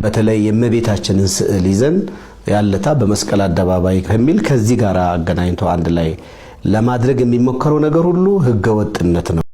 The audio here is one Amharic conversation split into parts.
በተለይ የእመቤታችንን ስዕል ይዘን ያለታ በመስቀል አደባባይ ከሚል ከዚህ ጋር አገናኝቶ አንድ ላይ ለማድረግ የሚሞከረው ነገር ሁሉ ህገወጥነት ነው።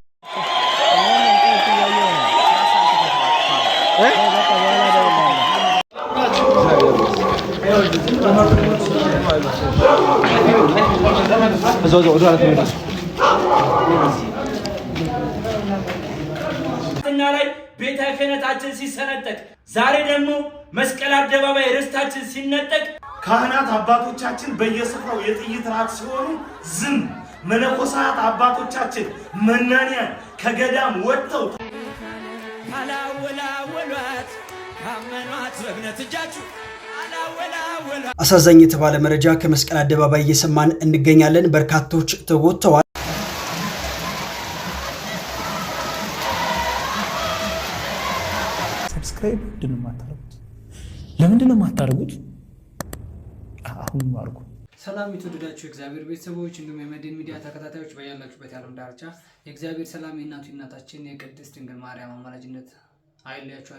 ላይ ቤተ ክህነታችን ሲሰነጠቅ ዛሬ ደግሞ መስቀል አደባባይ ርስታችን ሲነጠቅ ካህናት አባቶቻችን በየስፍራው የጥይት ራት ሲሆኑ ዝም መነኮሳት አባቶቻችን መናንያን ከገዳም ወጥተው አላወላወሏት ካመኗት በእምነት እጃችሁ አላወላወሏት። አሳዛኝ የተባለ መረጃ ከመስቀል አደባባይ እየሰማን እንገኛለን። በርካቶች ተጎድተዋል። ሰብስክራይብ ለምንድን ነው የማታደርጉት? አሁን ማርኩ። ሰላም የተወደዳችሁ የእግዚአብሔር ቤተሰቦች እንዲሁም የመድን ሚዲያ ተከታታዮች በያላችሁበት የዓለም ዳርቻ የእግዚአብሔር ሰላም የእናቱ እናታችን የቅድስት ድንግል ማርያም አማላጅነት አይለያችሁ።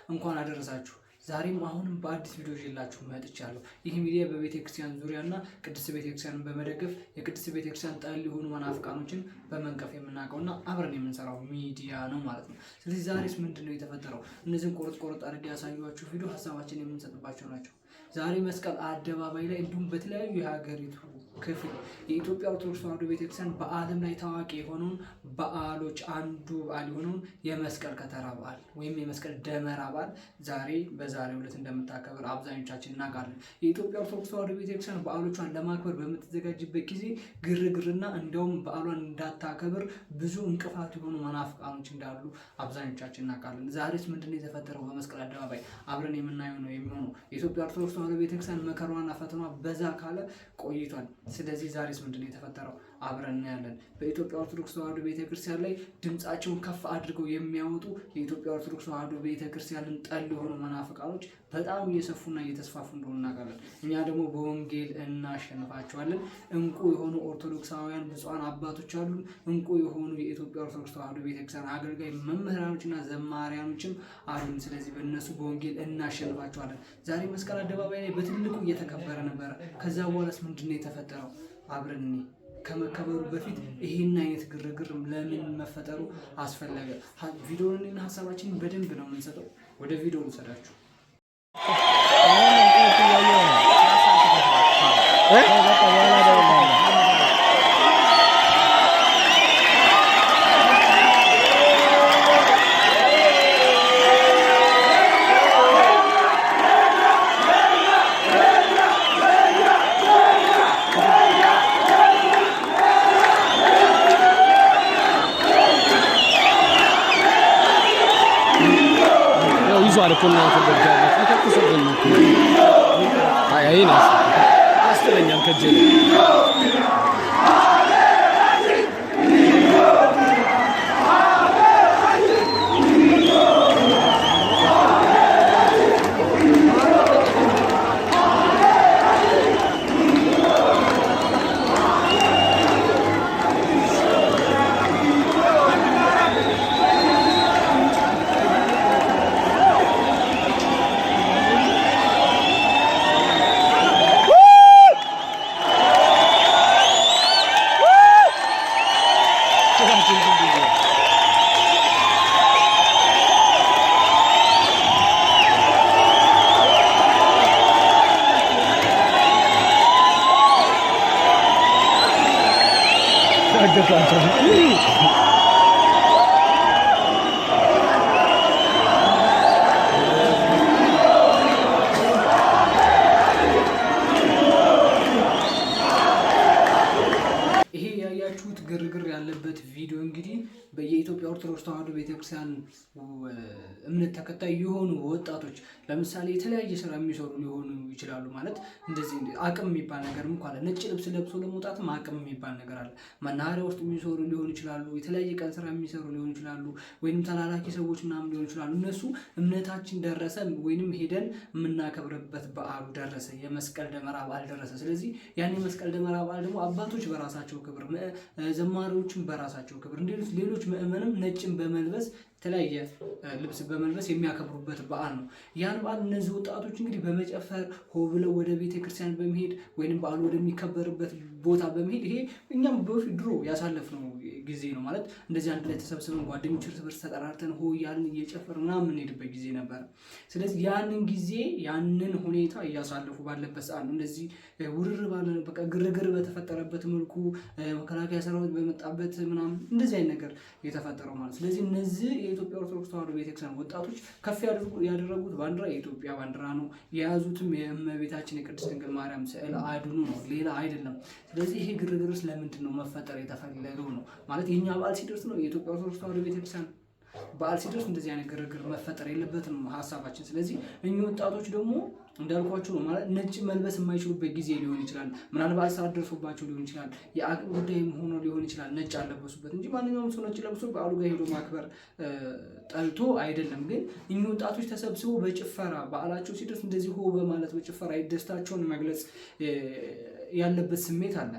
እንኳን አደረሳችሁ። ዛሬም አሁንም በአዲስ ቪዲዮ ይዤላችሁ መጥቻለሁ። ይህ ሚዲያ በቤተክርስቲያን ዙሪያና ቅድስት ቤተክርስቲያንን በመደገፍ የቅድስት ቤተክርስቲያን ጠል የሆኑ መናፍቃኖችን በመንቀፍ የምናውቀውና አብረን የምንሰራው ሚዲያ ነው ማለት ነው። ስለዚህ ዛሬስ ምንድነው የተፈጠረው? እነዚህን ቆርጥ አድርጌ ያሳዩዋችሁ ቪዲዮ ሀሳባችን የምንሰጥባቸው ናቸው። ዛሬ መስቀል አደባባይ ላይ እንዲሁም በተለያዩ የሀገሪቱ ክፍል የኢትዮጵያ ኦርቶዶክስ ተዋሕዶ ቤተክርስቲያን በዓለም ላይ ታዋቂ የሆነውን በዓሎች አንዱ በዓል የሆነውን የመስቀል ከተራ በዓል ወይም የመስቀል ደመራ በዓል ዛሬ በዛሬው ዕለት እንደምታከብር አብዛኞቻችን እናውቃለን። የኢትዮጵያ ኦርቶዶክስ ተዋሕዶ ቤተክርስቲያን በዓሎቿን ለማክበር በምትዘጋጅበት ጊዜ ግርግርና እንዲያውም በዓሏን እንዳታከብር ብዙ እንቅፋት የሆኑ መናፍቃኖች እንዳሉ አብዛኞቻችን እናውቃለን። ዛሬስ ምንድነው የተፈጠረው? በመስቀል አደባባይ አብረን የምናየው ነው የሚሆነው። የኢትዮጵያ ኦርቶዶክስ ተዋሕዶ ቤተክርስቲያን መከራዋና ፈተናዋ በዛ ካለ ቆይቷል። ስለዚህ ዛሬስ ምንድነው የተፈጠረው? አብረን እናያለን። በኢትዮጵያ ኦርቶዶክስ ተዋሕዶ ቤተክርስቲያን ላይ ድምጻቸውን ከፍ አድርገው የሚያወጡ የኢትዮጵያ ኦርቶዶክስ ተዋሕዶ ቤተክርስቲያንን ጠል የሆኑ መናፍቃኖች በጣም እየሰፉና እየተስፋፉ እንደሆነ እናውቃለን። እኛ ደግሞ በወንጌል እናሸንፋቸዋለን። እንቁ የሆኑ ኦርቶዶክሳውያን ብፁዓን አባቶች አሉ። እንቁ የሆኑ የኢትዮጵያ ኦርቶዶክስ ተዋሕዶ ቤተክርስቲያን አገልጋይ መምህራኖችና ዘማሪያኖችም አሉ። ስለዚህ በእነሱ በወንጌል እናሸንፋቸዋለን። ዛሬ መስቀል አደባባይ ላይ በትልቁ እየተከበረ ነበረ። ከዛ በኋላስ ምንድነው የተፈጠረው? አብረን ከመከበሩ በፊት ይሄን አይነት ግርግር ለምን መፈጠሩ አስፈለገ? ቪዲዮውን ሀሳባችንን በደንብ ነው የምንሰጠው። ወደ ቪዲዮ ልሰዳችሁ። ግርግር ያለበት ቪዲዮ እንግዲህ በየኢትዮጵያ ኦርቶዶክስ ተዋሕዶ ቤተክርስቲያን እምነት ተከታይ የሆኑ ወጣቶች ለምሳሌ የተለያየ ስራ የሚሰሩ ሊሆኑ ይችላሉ። ማለት እንደዚህ አቅም የሚባል ነገር እንኳን ነጭ ልብስ ለብሶ ለመውጣትም አቅም የሚባል ነገር አለ። መናኸሪያ ውስጥ የሚሰሩ ሊሆኑ ይችላሉ። የተለያየ ቀን ስራ የሚሰሩ ሊሆኑ ይችላሉ። ወይንም ተላላኪ ሰዎች ምናምን ሊሆኑ ይችላሉ። እነሱ እምነታችን ደረሰ ወይንም ሄደን የምናከብርበት በዓሉ ደረሰ፣ የመስቀል ደመራ በዓል ደረሰ። ስለዚህ ያን የመስቀል ደመራ በዓል ደግሞ አባቶች በራሳቸው ክብር፣ ዘማሪዎችም በራሳቸው ክብር፣ ሌሎች ምእመንም ነጭን በመልበስ የተለያየ ልብስ በመልበስ የሚያከብሩበት በዓል ነው። ያን በዓል እነዚህ ወጣቶች እንግዲህ በመጨፈር ሆ ብለው ወደ ቤተክርስቲያን በመሄድ ወይንም በዓሉ ወደሚከበርበት ቦታ በመሄድ ይሄ እኛም በፊት ድሮ ያሳለፍነው ጊዜ ነው ማለት እንደዚህ አንድ ላይ ተሰብስበን ጓደኞች እርስ በርስ ተጠራርተን ሆ ያልን እየጨፈር ምናምን የምንሄድበት ጊዜ ነበር። ስለዚህ ያንን ጊዜ ያንን ሁኔታ እያሳለፉ ባለበት ሰዓት ነው እንደዚህ ውርር ባለ በቃ ግርግር በተፈጠረበት መልኩ መከላከያ ሰራዊት በመጣበት ምናምን እንደዚህ አይነት ነገር የተፈጠረው ማለት። ስለዚህ እነዚህ የኢትዮጵያ ኦርቶዶክስ ተዋሕዶ ቤተክርስቲያን ወጣቶች ከፍ ያደረጉት ባንዲራ የኢትዮጵያ ባንዲራ ነው። የያዙትም የእመቤታችን የቅድስት ድንግል ማርያም ስዕል አድኑ ነው፣ ሌላ አይደለም። ስለዚህ ይሄ ግርግርስ ለምንድን ነው መፈጠር የተፈለገው ነው ማለት የኛ በዓል ሲደርስ ነው የኢትዮጵያ ኦርቶዶክስ ተዋሕዶ ቤተክርስቲያን በዓል ሲደርስ እንደዚህ አይነት ግርግር መፈጠር የለበትም ሀሳባችን። ስለዚህ እኚህ ወጣቶች ደግሞ እንዳልኳቸው ነው ማለት ነጭ መልበስ የማይችሉበት ጊዜ ሊሆን ይችላል። ምናልባት ሰዓት ደርሶባቸው ሊሆን ይችላል። የአቅም ጉዳይም ሆኖ ሊሆን ይችላል ነጭ አለበሱበት እንጂ ማንኛውም ሰው ነጭ ለብሶ በዓሉ ጋር ሄዶ ማክበር ጠልቶ አይደለም። ግን እኚህ ወጣቶች ተሰብስበው በጭፈራ በዓላቸው ሲደርስ እንደዚህ ሆ በማለት በጭፈራ ደስታቸውን መግለጽ ያለበት ስሜት አለ።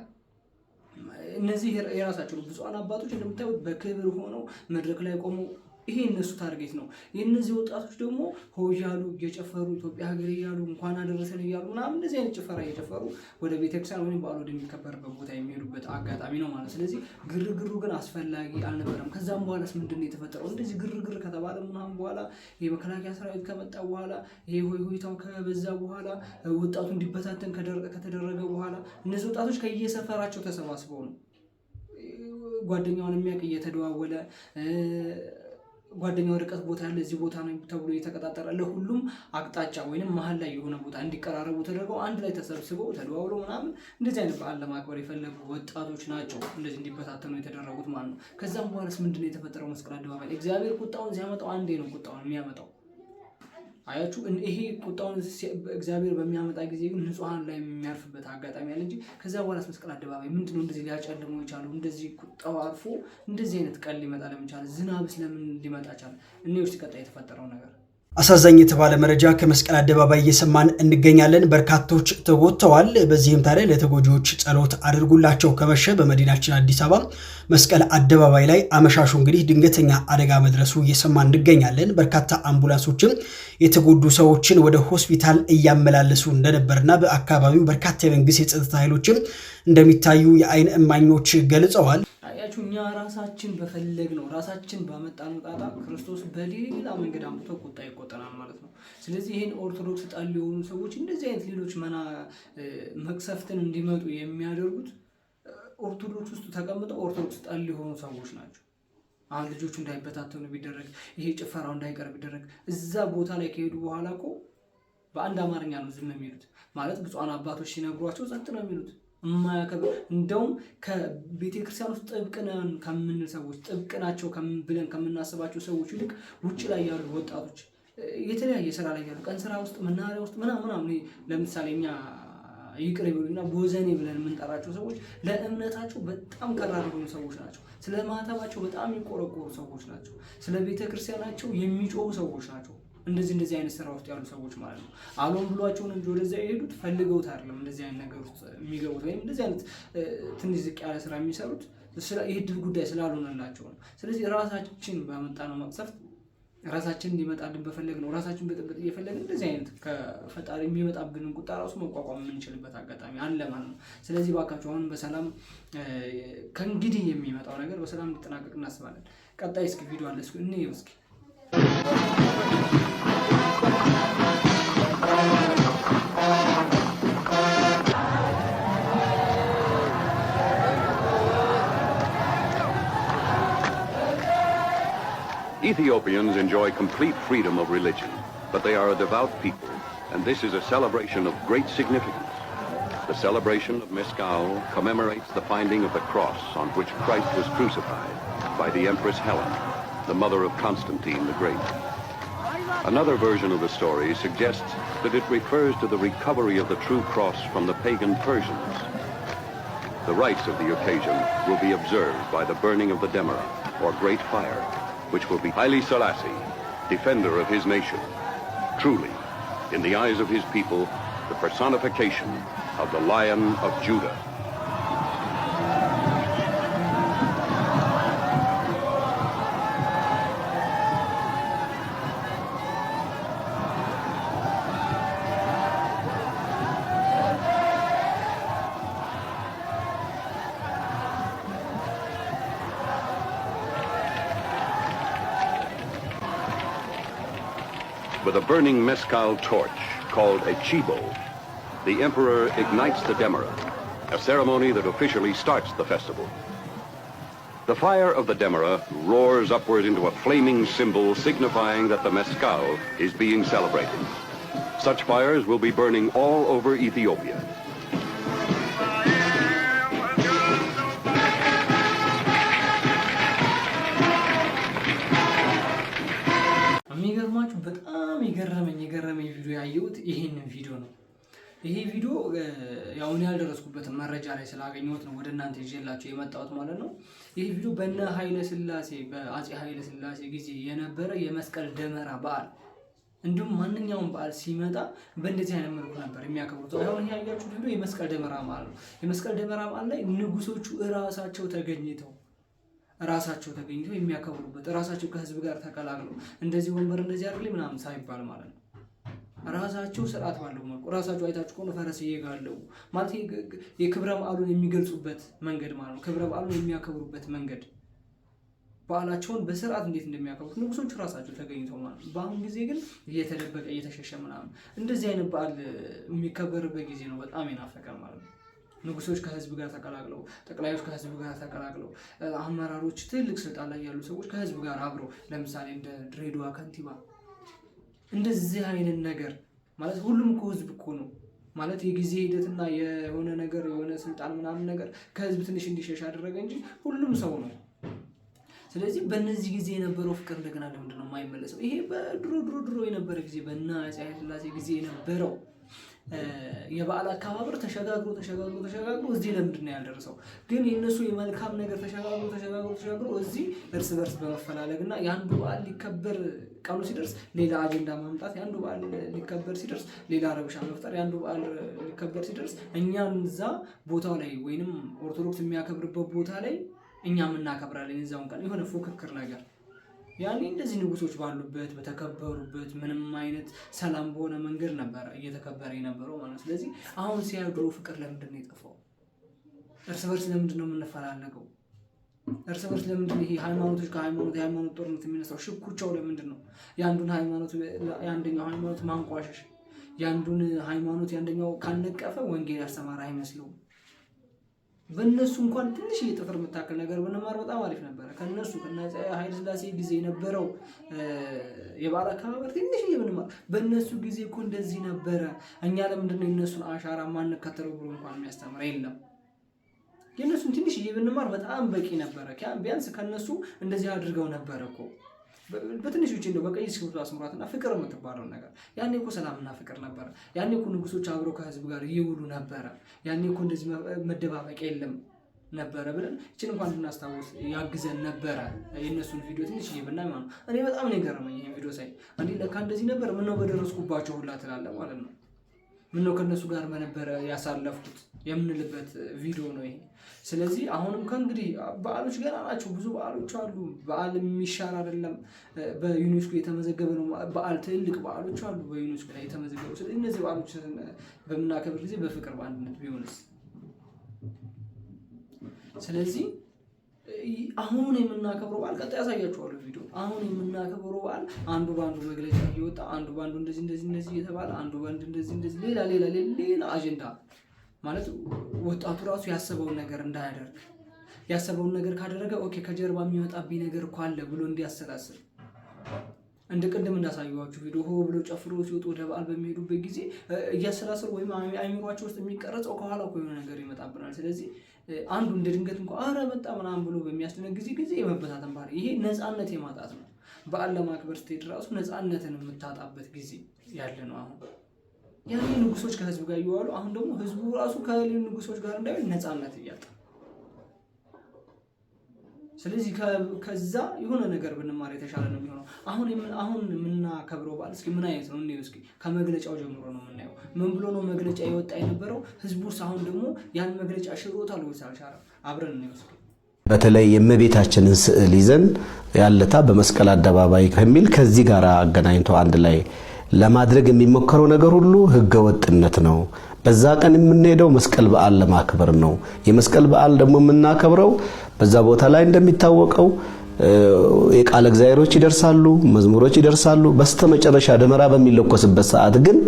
እነዚህ የራሳቸው ብፁዓን አባቶች እንደምታዩት በክብር ሆነው መድረክ ላይ ቆመው ይሄ እነሱ ታርጌት ነው። የእነዚህ ወጣቶች ደግሞ ሆ እያሉ እየጨፈሩ ኢትዮጵያ ሀገር እያሉ እንኳን አደረሰን እያሉ ምናምን እንደዚህ አይነት ጭፈራ እየጨፈሩ ወደ ቤተክርስቲያን ወይም በዓሉ ወደሚከበርበት ቦታ የሚሄዱበት አጋጣሚ ነው ማለት። ስለዚህ ግርግሩ ግን አስፈላጊ አልነበረም። ከዛም በኋላስ ምንድን ነው የተፈጠረው? እንደዚህ ግርግር ከተባለ ምናምን በኋላ የመከላከያ ሰራዊት ከመጣ በኋላ ይሄ ሆይታው ከበዛ በኋላ ወጣቱ እንዲበታተን ከተደረገ በኋላ እነዚህ ወጣቶች ከየሰፈራቸው ተሰባስበው ነው ጓደኛውን የሚያውቅ እየተደዋወለ ጓደኛው ርቀት ቦታ ያለ እዚህ ቦታ ነው ተብሎ እየተቀጣጠረ ለሁሉም አቅጣጫ ወይንም መሀል ላይ የሆነ ቦታ እንዲቀራረቡ ተደርገው አንድ ላይ ተሰብስበው ተደዋውለው ምናምን እንደዚህ አይነት በዓል ለማክበር የፈለጉ ወጣቶች ናቸው እንደዚህ እንዲበታተኑ የተደረጉት ማለት ነው። ከዛም በኋላስ ምንድነው የተፈጠረው? መስቀል አደባባይ እግዚአብሔር ቁጣውን ሲያመጣው አንዴ ነው ቁጣውን የሚያመጣው። አያችሁ ይሄ ቁጣውን እግዚአብሔር በሚያመጣ ጊዜ ግን ንጹሃን ላይ የሚያርፍበት አጋጣሚ አለ እንጂ ከዛ በኋላ መስቀል አደባባይ ምንድነው እንደዚህ ሊያጨልመው ይቻሉ? እንደዚህ ቁጣው አርፎ እንደዚህ አይነት ቀን ሊመጣ ለምን ቻለ? ዝናብስ ለምን ሊመጣ ቻለ? እኔው ሲቀጣ የተፈጠረው ነገር አሳዛኝ የተባለ መረጃ ከመስቀል አደባባይ እየሰማን እንገኛለን። በርካቶች ተጎድተዋል። በዚህም ታዲያ ለተጎጂዎች ጸሎት አድርጉላቸው። ከመሸ በመዲናችን አዲስ አበባ መስቀል አደባባይ ላይ አመሻሹ እንግዲህ ድንገተኛ አደጋ መድረሱ እየሰማን እንገኛለን። በርካታ አምቡላንሶችም የተጎዱ ሰዎችን ወደ ሆስፒታል እያመላለሱ እንደነበርና በአካባቢው በርካታ የመንግስት የጸጥታ ኃይሎችም እንደሚታዩ የአይን እማኞች ገልጸዋል። ያያችሁ እኛ ራሳችን በፈለግ ነው ራሳችን ባመጣነው ጣጣ ክርስቶስ በሌላ መንገድ አምጥቶ ቁጣ ይቆጠናል ማለት ነው። ስለዚህ ይሄን ኦርቶዶክስ ጣል የሆኑ ሰዎች እንደዚህ አይነት ሌሎች መቅሰፍትን እንዲመጡ የሚያደርጉት ኦርቶዶክስ ውስጥ ተቀምጠው ኦርቶዶክስ ጣል የሆኑ ሰዎች ናቸው። አሁን ልጆቹ እንዳይበታተኑ ቢደረግ ይሄ ጭፈራው እንዳይቀር ቢደረግ እዛ ቦታ ላይ ከሄዱ በኋላ እኮ በአንድ አማርኛ ነው ዝም የሚሉት ማለት ብፁዓን አባቶች ሲነግሯቸው ጸጥ ነው የሚሉት። የማያከብር እንደውም ከቤተክርስቲያን ውስጥ ጥብቅናን ከምንል ሰዎች ጥብቅ ናቸው ብለን ከምናስባቸው ሰዎች ይልቅ ውጭ ላይ ያሉ ወጣቶች የተለያየ ስራ ላይ ያሉ ቀን ስራ ውስጥ መናኸሪያ ውስጥ ምናምን ለምሳሌ እኛ ይቅር ይበሉና ቦዘኔ ብለን የምንጠራቸው ሰዎች ለእምነታቸው በጣም ቀራር የሆኑ ሰዎች ናቸው። ስለ ማህተባቸው በጣም የሚቆረቆሩ ሰዎች ናቸው። ስለ ቤተክርስቲያናቸው የሚጮሁ ሰዎች ናቸው። እንደዚህ አይነት ስራ ውስጥ ያሉ ሰዎች ማለት ነው። አሎም ብሏቸው ነው እንጂ ወደዚያ የሄዱት ፈልገውት አይደለም እንደዚህ አይነት ነገር ውስጥ የሚገቡት ወይም እንደዚህ አይነት ትንሽ ዝቅ ያለ ስራ የሚሰሩት ይሄ ድል ጉዳይ ስላልሆነላቸው ነው። ስለዚህ ራሳችን ባመጣነው መቅሰፍት ራሳችን እንዲመጣልን በፈለግ ነው ራሳችን በጥብጥ እየፈለግን እንደዚህ አይነት ከፈጣሪ የሚመጣብንን ቁጣ ራሱ መቋቋም የምንችልበት አጋጣሚ አለ ማለት ነው። ስለዚህ ባካችሁ አሁን በሰላም ከእንግዲህ የሚመጣው ነገር በሰላም እንዲጠናቀቅ እናስባለን። ቀጣይ እስኪ ቪዲዮ አለ እስኪ እንየው እስኪ Ethiopians enjoy complete freedom of religion, but they are a devout people, and this is a celebration of great significance. The celebration of Mescal commemorates the finding of the cross on which Christ was crucified by the Empress Helen, the mother of Constantine the Great. Another version of the story suggests that it refers to the recovery of the true cross from the pagan Persians. The rites of the occasion will be observed by the burning of the Demara, or Great Fire, which will be Haile Selassie, defender of his nation. Truly, in the eyes of his people, the personification of the Lion of Judah. With a burning mezcal torch called a chibo, the emperor ignites the demera, a ceremony that officially starts the festival. The fire of the demera roars upward into a flaming symbol signifying that the mezcal is being celebrated. Such fires will be burning all over Ethiopia. የሚገርማችሁ በጣም የገረመኝ ቪዲዮ ያየሁት ይሄንን ቪዲዮ ነው። ይሄ ቪዲዮ ያው እኔ ያልደረስኩበትን መረጃ ላይ ስላገኘሁት ነው ወደ እናንተ ይዤላችሁ የመጣሁት ማለት ነው። ይሄ ቪዲዮ በአፄ ኃይለ ሥላሴ ጊዜ የነበረ የመስቀል ደመራ በዓል እንዲሁም ማንኛውም በዓል ሲመጣ በእንደዚህ አይነት መልኩ ነበር የሚያከብሩት። አሁን ይሄ ያያችሁት ቪዲዮ የመስቀል ደመራ በዓል ነው። የመስቀል ደመራ በዓል ላይ ንጉሶቹ ራሳቸው ተገኝተው የሚያከብሩበት ራሳቸው ከህዝብ ጋር ተቀላቅለው እንደዚህ ወንበር እንደዚህ አድርገው ምናምን ሳይባል ማለት ነው። ራሳቸው ስርዓት ባለው መልኩ ራሳቸው አይታችሁ ከሆነ ፈረስ እየጋለቡ ማለት የክብረ በዓሉን የሚገልጹበት መንገድ ማለት ነው። ክብረ በዓሉን የሚያከብሩበት መንገድ በዓላቸውን በስርዓት እንዴት እንደሚያከብሩት ንጉሶቹ ራሳቸው ተገኝተው ማለት ነው። በአሁን ጊዜ ግን እየተደበቀ እየተሸሸ ምናምን እንደዚህ አይነት በዓል የሚከበርበት ጊዜ ነው በጣም የናፈቀን ማለት ነው። ንጉሶች ከህዝብ ጋር ተቀላቅለው፣ ጠቅላዮች ከህዝብ ጋር ተቀላቅለው፣ አመራሮች ትልቅ ስልጣን ላይ ያሉ ሰዎች ከህዝብ ጋር አብረው ለምሳሌ እንደ ድሬዳዋ ከንቲባ እንደዚህ አይነት ነገር ማለት ሁሉም እኮ ህዝብ እኮ ነው ማለት የጊዜ ሂደትና የሆነ ነገር የሆነ ስልጣን ምናምን ነገር ከህዝብ ትንሽ እንዲሸሽ አደረገ እንጂ ሁሉም ሰው ነው። ስለዚህ በእነዚህ ጊዜ የነበረው ፍቅር እንደገና ለምንድን ነው የማይመለሰው? ይሄ በድሮ የነበረ ጊዜ በእነ አፄ ኃይለ ሥላሴ ጊዜ የነበረው የበዓል አከባበር ተሸጋግሮ እዚህ ለምንድን ነው ያልደረሰው? ግን የነሱ የመልካም ነገር ተሸጋግሮ እዚህ እርስ በርስ በመፈላለግና የአንዱ በዓል ሊከበር ቀኑ ሲደርስ ሌላ አጀንዳ ማምጣት፣ የአንዱ በዓል ሊከበር ሲደርስ ሌላ ረብሻ መፍጠር፣ የአንዱ በዓል ሊከበር ሲደርስ እኛም እዛ ቦታው ላይ ወይንም ኦርቶዶክስ የሚያከብርበት ቦታ ላይ እኛም እናከብራለን የዛውን ቀን የሆነ ፉክክር ነገር ያኔ እንደዚህ ንጉሶች ባሉበት በተከበሩበት ምንም አይነት ሰላም በሆነ መንገድ ነበር እየተከበረ የነበረው ማለት ነው። ስለዚህ አሁን ሲያድሩ ፍቅር ለምንድን ነው የጠፋው? እርስ በርስ ለምንድን ነው የምንፈላለገው? እርስ በርስ ለምንድን ነው ይሄ ሃይማኖቶች የሃይማኖት ጦርነት የሚነሳው? ሽኩቻው ለምንድን ነው? የአንዱን ሃይማኖት የአንደኛው ሃይማኖት ማንቋሸሽ፣ የአንዱን ሃይማኖት የአንደኛው ካነቀፈ ወንጌል ያስተማረ አይመስለውም። በእነሱ እንኳን ትንሽ የጥፍር የምታክል ነገር ብንማር በጣም አሪፍ ነበረ። ከነሱ ከአፄ ኃይለ ሥላሴ ጊዜ የነበረው የበዓል አከባበር ትንሽ ብንማር፣ በእነሱ ጊዜ እኮ እንደዚህ ነበረ፣ እኛ ለምንድን ነው የእነሱን አሻራ ማንከተለው ብሎ እንኳን የሚያስተምር የለም። የእነሱን ትንሽ ብንማር በጣም በቂ ነበረ። ቢያንስ ከነሱ እንደዚህ አድርገው ነበረ እኮ በትንሽ ውጪ እንደው በቀይ እስክሪብቶ አስምራትና ፍቅር የምትባለው ነገር ያኔ እኮ ሰላምና ፍቅር ነበረ። ያኔ እኮ ንጉሶች አብረው ከህዝብ ጋር ይውሉ ነበረ። ያኔ እኮ እንደዚህ መደባበቅ የለም ነበረ ብለን እቺን እንኳን እንድናስታውስ ያግዘን ነበረ። የእነሱን ቪዲዮ ትንሽ ብናይ ማለት ነው። እኔ በጣም ነው የገረመኝ ይሄን ቪዲዮ ሳይ። እንዴ ለካ እንደዚህ ነበር፣ ምነው በደረስኩባቸው ሁላ ትላለህ ማለት ነው። ምነው ከነሱ ጋር በነበረ ያሳለፍኩት የምንልበት ቪዲዮ ነው ይሄ። ስለዚህ አሁንም ከእንግዲህ በዓሎች ገና ናቸው፣ ብዙ በዓሎች አሉ። በዓል የሚሻር አይደለም፣ በዩኔስኮ የተመዘገበ ነው በዓል። ትልቅ በዓሎች አሉ በዩኔስኮ ላይ የተመዘገቡ። ስለዚህ እነዚህ በዓሎች በምናከብር ጊዜ በፍቅር በአንድነት ቢሆንስ? ስለዚህ አሁን የምናከብረው በዓል ቀጣይ ያሳያችኋለሁ ቪዲዮ። አሁን የምናከብረው በዓል አንዱ በአንዱ መግለጫ እየወጣ አንዱ በአንዱ እንደዚህ እየተባለ አንዱ በአንዱ እንደዚህ ሌላ አጀንዳ ማለት ወጣቱ ራሱ ያሰበውን ነገር እንዳያደርግ፣ ያሰበውን ነገር ካደረገ ኦኬ ከጀርባ የሚመጣብኝ ነገር እኮ አለ ብሎ እንዲያሰላስል፣ እንደ ቅድም እንዳሳየኋችሁ ቪዲዮ ሆ ብሎ ጨፍሮ ሲወጡ ወደ በዓል በሚሄዱበት ጊዜ እያሰላሰሉ ወይም አይምሯቸው ውስጥ የሚቀረጸው ከኋላ እኮ የሆነ ነገር ይመጣብናል። ስለዚህ አንዱ እንደ ድንገት እንኳን አረ መጣ ምናምን ብሎ በሚያስደነግጥ ጊዜ የመበታተን ባህሪ፣ ይሄ ነፃነት የማጣት ነው። በዓል ለማክበር ስትሄድ ራሱ ነፃነትን የምታጣበት ጊዜ ያለ ነው አሁን። ያኔ ንጉሶች ከህዝብ ጋር ይዋሉ፣ አሁን ደግሞ ህዝቡ ራሱ ከሌሎች ንጉሶች ጋር እንዳይሆን ነፃነት እያጣ። ስለዚህ ከዛ የሆነ ነገር ብንማር የተሻለ ነው የሚሆነው። አሁን የምናከብረው በዓል እስኪ ምን አይነት ነው እንዴ? እስኪ ከመግለጫው ጀምሮ ነው የምናየው። ምን ብሎ ነው መግለጫ የወጣ የነበረው? ህዝቡስ አሁን ደግሞ ያን መግለጫ ሽሮታል ወይስ አልሻረም? አብረን ነው እስኪ። በተለይ የእመቤታችንን ስዕል ይዘን ያለታ በመስቀል አደባባይ ከሚል ከዚህ ጋር አገናኝቶ አንድ ላይ ለማድረግ የሚሞከረው ነገር ሁሉ ህገ ወጥነት ነው። በዛ ቀን የምንሄደው መስቀል በዓል ለማክበር ነው። የመስቀል በዓል ደግሞ የምናከብረው በዛ ቦታ ላይ እንደሚታወቀው የቃለ እግዚአብሔሮች ይደርሳሉ፣ መዝሙሮች ይደርሳሉ። በስተመጨረሻ ደመራ በሚለኮስበት ሰዓት ግን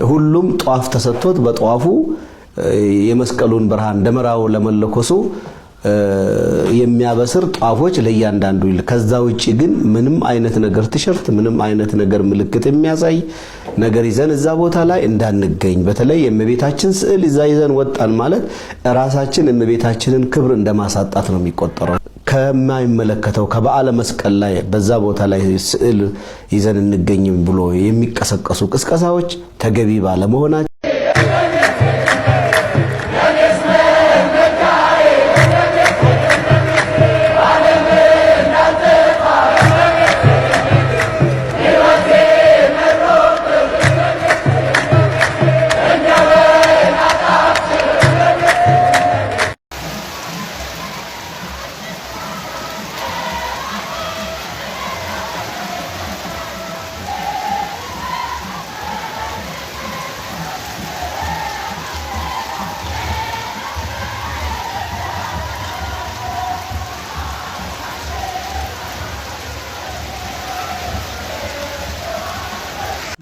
ሁሉም ጧፍ ተሰጥቶት በጧፉ የመስቀሉን ብርሃን ደመራው ለመለኮሱ የሚያበስር ጧፎች ለእያንዳንዱ ይል። ከዛ ውጪ ግን ምንም አይነት ነገር ቲሸርት፣ ምንም አይነት ነገር ምልክት የሚያሳይ ነገር ይዘን እዛ ቦታ ላይ እንዳንገኝ። በተለይ የእመቤታችን ስዕል ይዛ ይዘን ወጣን ማለት ራሳችን የእመቤታችንን ክብር እንደማሳጣት ነው የሚቆጠረው። ከማይመለከተው ከበዓለ መስቀል ላይ በዛ ቦታ ላይ ስዕል ይዘን እንገኝም ብሎ የሚቀሰቀሱ ቅስቀሳዎች ተገቢ ባለመሆናቸው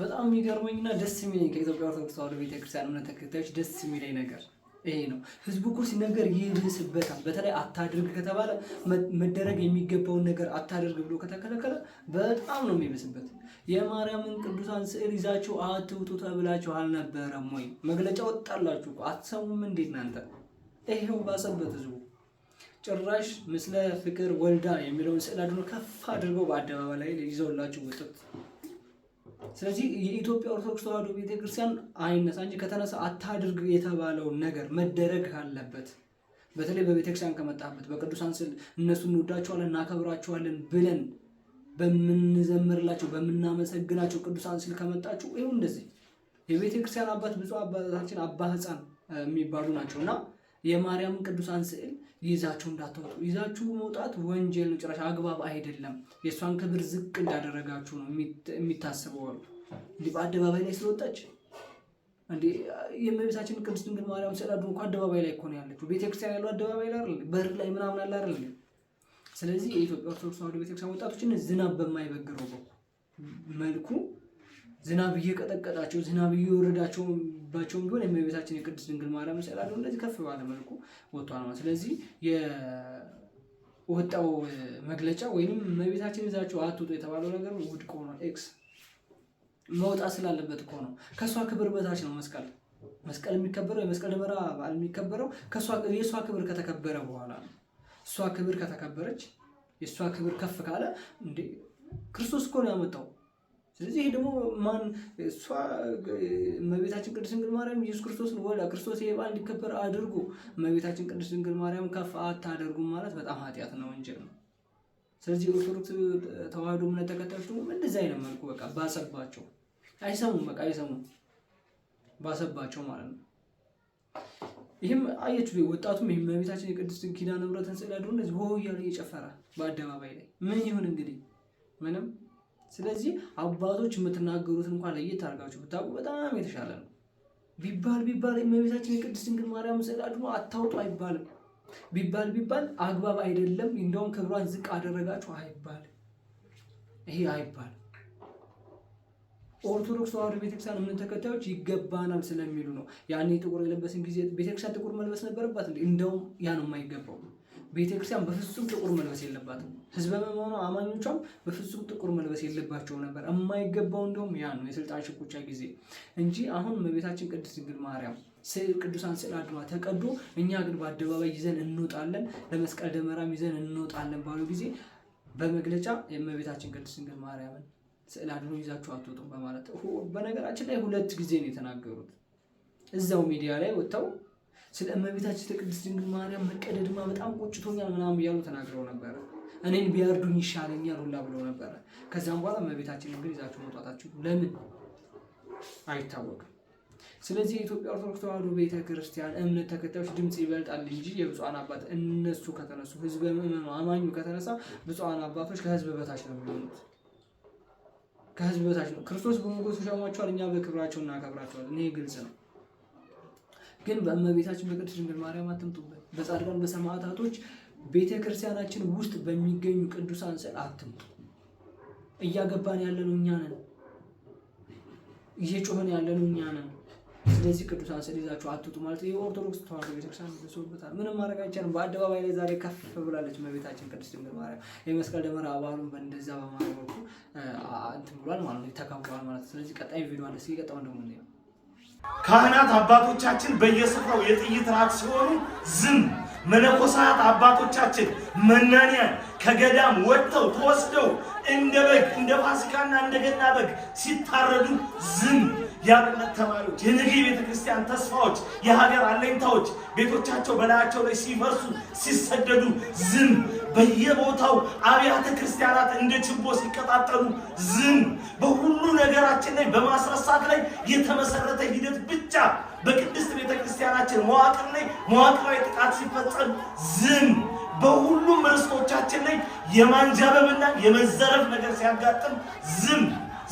በጣም የሚገርመኝና ደስ የሚለኝ ከኢትዮጵያ ኦርቶዶክስ ተዋሕዶ ቤተክርስቲያን እምነት ተከታዮች ደስ የሚለኝ ነገር ይሄ ነው። ህዝቡ እኮ ሲነገር ይብስበታል። በተለይ አታድርግ ከተባለ መደረግ የሚገባውን ነገር አታድርግ ብሎ ከተከለከለ በጣም ነው የሚብስበት። የማርያምን ቅዱሳን ስዕል ይዛችሁ አትውጡ ተብላችሁ አልነበረም ወይ? መግለጫ ወጣላችሁ እኮ አትሰሙም እንዴ እናንተ? ይሄው ባሰበት ህዝቡ። ጭራሽ ምስለ ፍቅር ወልዳ የሚለውን ስዕል አድኖ ከፍ አድርገው በአደባባይ ላይ ይዘውላችሁ ወጡት። ስለዚህ የኢትዮጵያ ኦርቶዶክስ ተዋሕዶ ቤተክርስቲያን አይነሳ እንጂ ከተነሳ አታድርግ የተባለውን ነገር መደረግ ካለበት በተለይ በቤተክርስቲያን ከመጣበት በቅዱሳን ስዕል እነሱ እንወዳቸዋለን እናከብራቸዋለን ብለን በምንዘምርላቸው በምናመሰግናቸው ቅዱሳን ስዕል ከመጣችሁ ይኸው እንደዚህ የቤተክርስቲያን አባት ብፁዕ አባታችን አባ ሕፃን የሚባሉ ናቸውና የማርያምን ቅዱሳን ስዕል ይዛችሁ እንዳትወጡ። ይዛችሁ መውጣት ወንጀል ነው፣ ጭራሽ አግባብ አይደለም። የእሷን ክብር ዝቅ እንዳደረጋችሁ ነው የሚታስበው። እንዲህ በአደባባይ ላይ ስለወጣች እንዲህ የእመቤታችን ቅድስት ድንግል ማርያም ስዕል አድኖ እኮ አደባባይ ላይ እኮ ነው ያለችው። ቤተክርስቲያን ያለው አደባባይ ላይ አይደል? በር ላይ ምናምን አለ አይደል? ስለዚህ የኢትዮጵያ ኦርቶዶክስ ተዋሕዶ ቤተክርስቲያን ወጣቶችን ዝናብ በማይበግረው መልኩ ዝናብ እየቀጠቀጣቸው ዝናብ እየወረዳቸውባቸውም ቢሆን የእመቤታችን የቅድስት ድንግል ማርያም ስዕል አድኖ እንደዚህ ከፍ ባለ መልኩ ወጥቷል ነው። ስለዚህ የወጣው መግለጫ ወይንም እመቤታችን ይዛችሁ አትውጡ የተባለው ነገር ውድቅ ሆኗል። ኤክስ መውጣት ስላለበት እኮ ነው። ከእሷ ክብር በታች ነው መስቀል የሚከበረው። የመስቀል ደመራ በዓል የሚከበረው የእሷ ክብር ከተከበረ በኋላ ነው። እሷ ክብር ከተከበረች የእሷ ክብር ከፍ ካለ እንዴ ክርስቶስ እኮ ነው ያመጣው። ስለዚህ ይሄ ደግሞ ማን እሷ እመቤታችን ቅድስት ድንግል ማርያም ኢየሱስ ክርስቶስን ወልዳ ክርስቶስ ይሄ በዓል እንዲከበር አድርጉ እመቤታችን ቅድስት ድንግል ማርያም ከፍ አታደርጉም ማለት በጣም ኃጢአት ነው፣ ወንጀል ነው። ስለዚህ ኦርቶዶክስ ተዋሕዶ እምነት ተከታዮች ደግሞ እንደዚህ አይነት መልኩ በቃ ባሰባቸው፣ አይሰሙም፣ በቃ አይሰሙም፣ ባሰባቸው ማለት ነው። ይህም አየችሁ ወጣቱም ይህም እመቤታችን የቅድስት ኪዳነ ምሕረትን ስዕል አድርጎ እንደዚህ ሆ እያለ እየጨፈረ በአደባባይ ላይ ምን ይሁን እንግዲህ ምንም። ስለዚህ አባቶች የምትናገሩት እንኳን ለየት አድርጋችሁ ብታውቁ በጣም የተሻለ ነው። ቢባል የእመቤታችን የቅድስት ድንግል ማርያም ስዕል አድኖ አታውጡ አይባልም። ቢባል አግባብ አይደለም። እንደውም ክብሯን ዝቅ አደረጋችሁ አይባልም። ይሄ አይባልም። ኦርቶዶክስ ተዋሕዶ ቤተክርስቲያን እምነት ተከታዮች ይገባናል ስለሚሉ ነው። ያኔ ጥቁር የለበስን ጊዜ ቤተክርስቲያን ጥቁር መልበስ ነበረባት እንዴ? እንደውም ያ ነው የማይገባው። ቤተክርስቲያን በፍጹም ጥቁር መልበስ የለባትም። ህዝበ ምዕመናኑ አማኞቿም በፍጹም ጥቁር መልበስ የለባቸውም ነበር። የማይገባው እንደውም ያ ነው የስልጣን ሽኩቻ ጊዜ እንጂ አሁን እመቤታችን ቅድስት ድንግል ማርያም ቅዱሳን ስዕል አድኗ ተቀዶ እኛ ግን በአደባባይ ይዘን እንወጣለን፣ ለመስቀል ደመራም ይዘን እንወጣለን ባሉ ጊዜ በመግለጫ የእመቤታችን ቅድስት ድንግል ማርያምን ስዕል አድኖ ይዛችሁ አትወጡም በማለት በነገራችን ላይ 2 ጊዜ ነው የተናገሩት። እዛው ሚዲያ ላይ ወጥተው ስለ እመቤታችን ቅድስት ድንግል ማርያም መቀደድማ በጣም ቆጭቶኛል ምናምን እያሉ ተናግረው ነበረ። እኔን ቢያርዱኝ ይሻለኛል ሁላ ብለው ነበረ። ከዛም በኋላ እመቤታችንን ግን ይዛችሁ መውጣታችሁ ለምን አይታወቅም። ስለዚህ የኢትዮጵያ ኦርቶዶክስ ተዋሕዶ ቤተክርስቲያን እምነት ተከታዮች ድምፅ ይበልጣል እንጂ የብፁዓን አባት እነሱ ከተነሱ ህዝበ ምዕመኑ አማኙ ከተነሳ ብፁዓን አባቶች ከህዝብ በታች ነው የሚሆኑት። ከህዝብ በታች ነው። ክርስቶስ በሞገሱ ሾሟቸዋል፣ እኛ በክብራቸው እናከብራቸዋለን። ይሄ ግልጽ ነው። ግን በእመቤታችን በቅድስት ድንግል ማርያም አትምጡበት። በጻድቃን በሰማዕታቶች ቤተክርስቲያናችን ውስጥ በሚገኙ ቅዱሳን ስዕል አትምጡ። እያገባን ያለነው እኛ ነን፣ እየጮህን ያለነው እኛ ነን። ስለዚህ ቅዱሳን ስዕል ይዛችሁ አትውጡ ማለት የኦርቶዶክስ ተዋሕዶ ቤተክርስቲያን ተሰውበታል። ምንም ማድረግ አይቻልም። በአደባባይ ላይ ዛሬ ከፍ ብላለች እመቤታችን ቅድስት ድንግል ማርያም። የመስቀል ደመራ በዓሉን በእንደዛ በማድረጉ እንትን ብሏል ማለት ነው፣ ተከብሯል ማለት ነው። ስለዚህ ቀጣይ ቪዲዮ አለ። እስኪ ቀጣው ደግሞ እንየው። ካህናት አባቶቻችን በየስፍራው የጥይት ራት ሲሆኑ ዝም። መነኮሳት አባቶቻችን መናንያን ከገዳም ወጥተው ተወስደው እንደ በግ እንደ ፋሲካና እንደ ገና በግ ሲታረዱ ዝም። የአብነት ተማሪዎች፣ የነገ ቤተክርስቲያን ተስፋዎች፣ የሀገር አለኝታዎች ቤቶቻቸው በላያቸው ላይ ሲፈርሱ ሲሰደዱ ዝም። በየቦታው አብያተ ክርስቲያናት እንደ ችቦ ሲቀጣጠሉ ዝም። በሁሉ ነገራችን ላይ በማስረሳት ላይ የተመሰረተ ሂደት ብቻ በቅድስት ቤተክርስቲያናችን መዋቅር ላይ መዋቅራዊ ጥቃት ሲፈጸም ዝም። በሁሉም ርስቶቻችን ላይ የማንጃበብና የመዘረፍ ነገር ሲያጋጥም ዝም